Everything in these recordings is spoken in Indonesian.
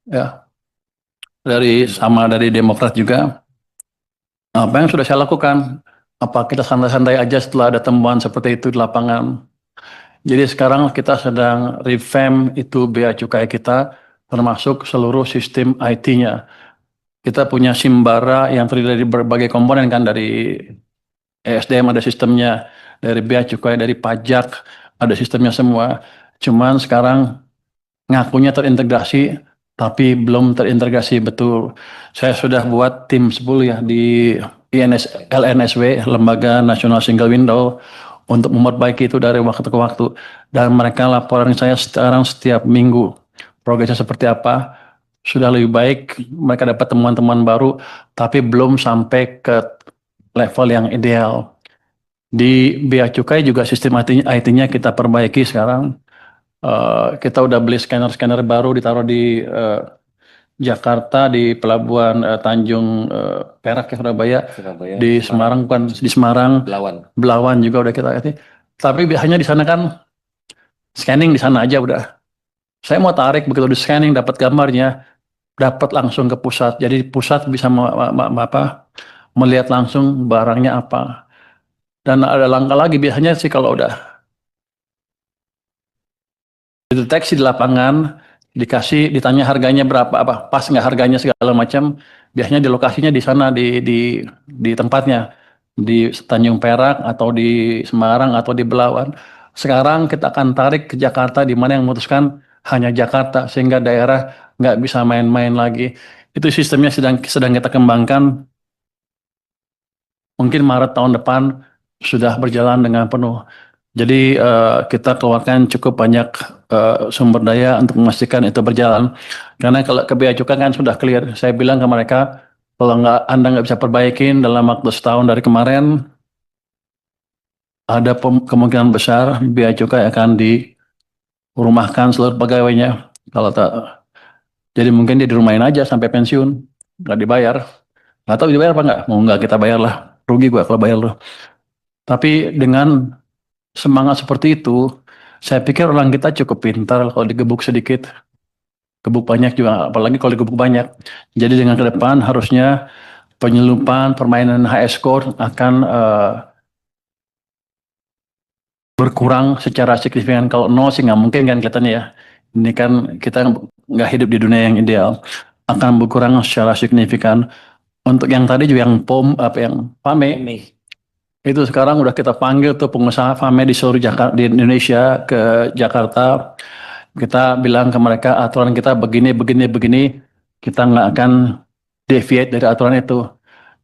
ya, dari Demokrat juga. Apa yang sudah saya lakukan? Apa kita santai-santai aja setelah ada temuan seperti itu di lapangan? Jadi sekarang kita sedang revamp itu bea cukai kita, termasuk seluruh sistem IT-nya. Kita punya Simbara yang terdiri dari berbagai komponen kan, dari ESDM ada sistemnya, dari bea cukai, dari pajak ada sistemnya semua. Cuman sekarang ngakunya terintegrasi, tapi belum terintegrasi betul. Saya sudah buat tim 10 ya di LNSW, Lembaga Nasional Single Window, untuk memperbaiki itu dari waktu ke waktu. Dan mereka laporan saya sekarang setiap minggu. Progresnya seperti apa? Sudah lebih baik, mereka dapat temuan-temuan baru, tapi belum sampai ke level yang ideal. Di Bea Cukai juga sistem IT-nya kita perbaiki sekarang. Kita udah beli scanner-scanner baru ditaruh di Jakarta, di Pelabuhan Tanjung Perak ya, Surabaya, Surabaya, di Semarang, Semarang bukan di Semarang, Belawan. Belawan juga udah kita ini. Tapi biasanya di sana kan scanning di sana aja udah. Saya mau tarik begitu di scanning dapat gambarnya, dapat langsung ke pusat. Jadi pusat bisa melihat langsung barangnya apa. Dan ada langkah lagi biasanya sih kalau udah dideteksi di lapangan, dikasih, ditanya harganya berapa, apa pas nggak harganya segala macam. Biasanya di lokasinya di sana di tempatnya di Tanjung Perak atau di Semarang atau di Belawan. Sekarang kita akan tarik ke Jakarta di mana yang memutuskan hanya Jakarta sehingga daerah nggak bisa main-main lagi. Itu sistemnya sedang kita kembangkan. Mungkin Maret tahun depan sudah berjalan dengan penuh. Jadi kita keluarkan cukup banyak sumber daya untuk memastikan itu berjalan. Karena kalau ke bea cukai kan sudah clear. Saya bilang ke mereka, kalau Anda nggak bisa perbaikin dalam waktu setahun dari kemarin, ada kemungkinan besar bea cukai akan dirumahkan seluruh pegawainya. Kalau tak, jadi mungkin dia dirumahin aja sampai pensiun, nggak dibayar. Nggak tahu dibayar apa nggak? Mau nggak kita bayar lah. Rugi gua kalau bayar loh. Tapi dengan semangat seperti itu, saya pikir orang kita cukup pintar kalau digebuk sedikit, gebuk banyak juga, apalagi kalau digebuk banyak. Jadi dengan ke depan harusnya penyelundupan permainan HS score akan berkurang secara signifikan. Kalau nol sih nggak mungkin kan kelihatannya ya. Ini kan kita nggak hidup di dunia yang ideal. Akan berkurang secara signifikan. Untuk yang tadi juga yang yang PAME, itu sekarang udah kita panggil tuh pengusaha PAME di seluruh Jakarta, di Indonesia ke Jakarta. Kita bilang ke mereka aturan kita begini, begini, begini. Kita nggak akan deviate dari aturan itu.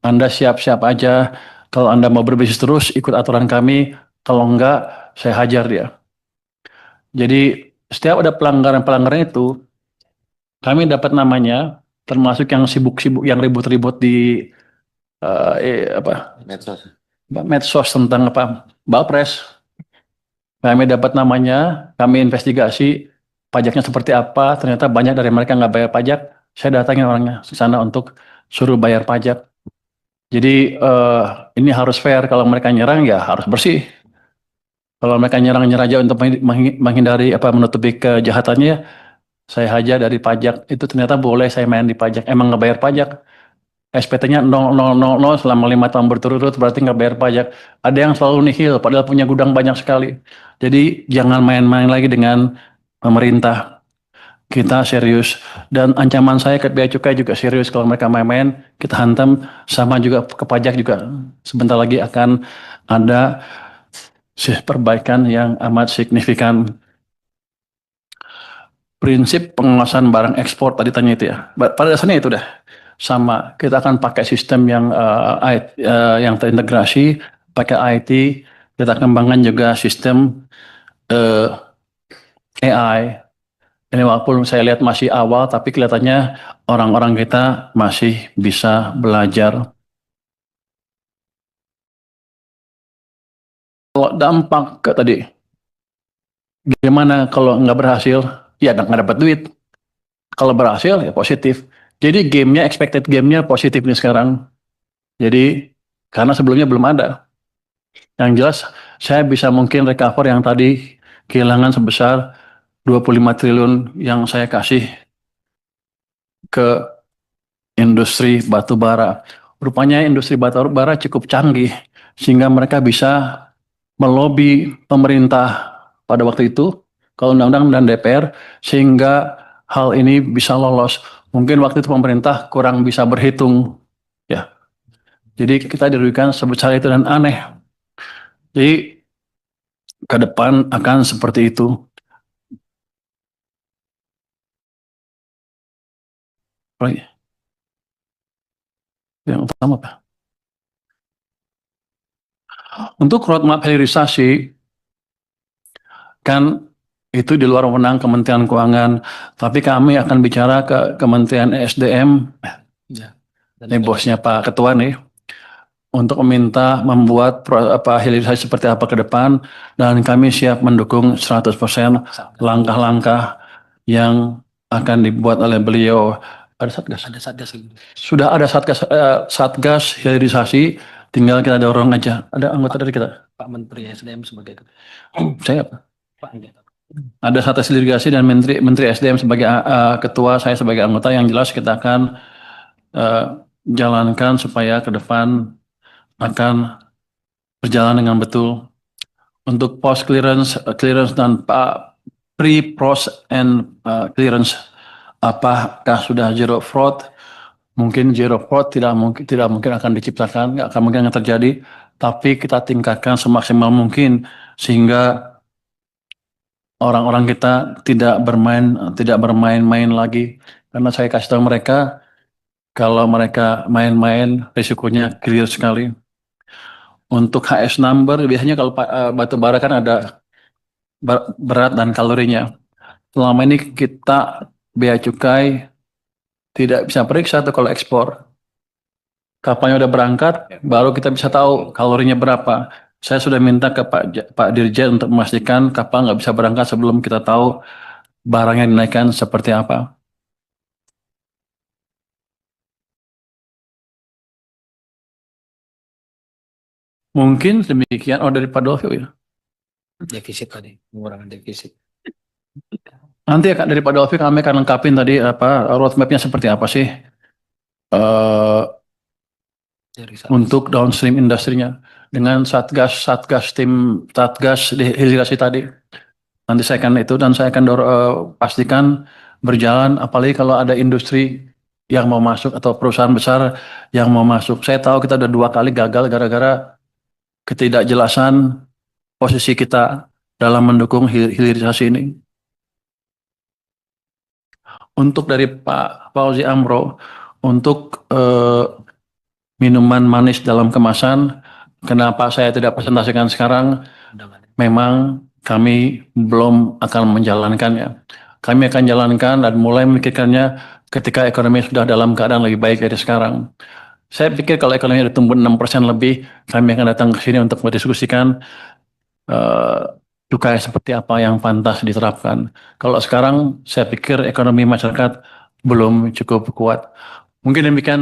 Anda siap-siap aja. Kalau Anda mau berbisnis terus, ikut aturan kami. Kalau enggak, saya hajar dia. Jadi setiap ada pelanggaran-pelanggaran itu, kami dapat namanya, termasuk yang sibuk-sibuk, yang ribut-ribut di Medsos. medsos tentang apa, Balpres. Kami dapat namanya, kami investigasi pajaknya seperti apa. Ternyata banyak dari mereka nggak bayar pajak. Saya datangin orangnya ke sana untuk suruh bayar pajak. Jadi ini harus fair. Kalau mereka nyerang ya harus bersih. Kalau mereka nyerang-nyerang aja untuk menghindari apa menutupi kejahatannya, saya hajar dari pajak. Itu ternyata boleh saya main di pajak. Emang nggak bayar pajak. SPT-nya 0000 selama 5 tahun berturut-turut berarti nggak bayar pajak. Ada yang selalu nihil, padahal punya gudang banyak sekali. Jadi jangan main-main lagi dengan pemerintah. Kita serius. Dan ancaman saya ke bea cukai juga serius. Kalau mereka main-main, kita hantam. Sama juga ke pajak juga. Sebentar lagi akan ada perbaikan yang amat signifikan. Prinsip pengawasan barang ekspor tadi tanya itu ya. Pada dasarnya itu dah sama. Kita akan pakai sistem yang terintegrasi, pakai IT. Kita kembangkan juga sistem eh, AI. Ini walaupun saya lihat masih awal, tapi kelihatannya orang-orang kita masih bisa belajar. Kalau dampak ke tadi, gimana kalau nggak berhasil? Ya nggak dapat duit. Kalau berhasil ya positif. Jadi gamenya, expected gamenya positif nih sekarang. Jadi karena sebelumnya belum ada. Yang jelas saya bisa mungkin recover yang tadi kehilangan sebesar 25 triliun yang saya kasih ke industri batu bara. Rupanya industri batu bara cukup canggih sehingga mereka bisa melobi pemerintah pada waktu itu, kalau undang-undang dan DPR, sehingga hal ini bisa lolos. Mungkin waktu itu pemerintah kurang bisa berhitung, ya. Jadi kita dirugikan sebesar itu dan aneh. Jadi ke depan akan seperti itu. Yang utama Pak. Untuk roadmap hilirisasi kan itu di luar wewenang Kementerian Keuangan, tapi kami akan bicara ke Kementerian ESDM, Ya. ini bosnya Pak Ketua nih, untuk meminta membuat hilirisasi seperti apa ke depan, dan kami siap mendukung 100% langkah-langkah yang akan dibuat oleh beliau. Ada satgas? Ada satgas. Sudah ada satgas hilirisasi, tinggal kita dorong aja. Ada anggota dari kita? Pak Menteri SDM sebagai Saya apa? Pak Anggota. Ada satgas irigasi dan Menteri SDM sebagai ketua, saya sebagai anggota. Yang jelas kita akan jalankan supaya ke depan akan berjalan dengan betul. Untuk post clearance, dan pre-pros and clearance, apakah sudah zero fraud? Mungkin zero fraud tidak mungkin akan diciptakan, nggak akan mungkin akan terjadi. Tapi kita tingkatkan semaksimal mungkin sehingga orang-orang kita tidak bermain-main lagi. Karena saya kasih tahu mereka, kalau mereka main-main risikonya clear sekali. Untuk HS number biasanya kalau batu bara kan ada berat dan kalorinya. Selama ini kita bea cukai tidak bisa periksa tuh kalau ekspor. Kapalnya udah berangkat, baru kita bisa tahu kalorinya berapa. Saya sudah minta ke Pak Dirjen untuk memastikan kapal nggak bisa berangkat sebelum kita tahu barangnya dinaikkan seperti apa. Mungkin demikian. Oh, dari Pak Dolfio ya. Defisit tadi, pengurangan defisit. Nanti ya Kak, dari Pak Dolfio kami akan lengkapin tadi roadmapnya seperti apa sih untuk downstream industrinya dengan satgas hilirisasi tadi. Nanti saya akan itu dan saya akan pastikan berjalan, apalagi kalau ada industri yang mau masuk atau perusahaan besar yang mau masuk. Saya tahu kita udah 2 kali gagal gara-gara ketidakjelasan posisi kita dalam mendukung hilirisasi ini. Untuk dari Pak Fauzi Amro, untuk minuman manis dalam kemasan, kenapa saya tidak presentasikan sekarang? Memang kami belum akan menjalankannya. Kami akan jalankan dan mulai memikirkannya ketika ekonomi sudah dalam keadaan lebih baik dari sekarang. Saya pikir kalau ekonomi sudah tumbuh 6% lebih, kami akan datang ke sini untuk mendiskusikan cukai seperti apa yang pantas diterapkan. Kalau sekarang saya pikir ekonomi masyarakat belum cukup kuat. Mungkin demikian.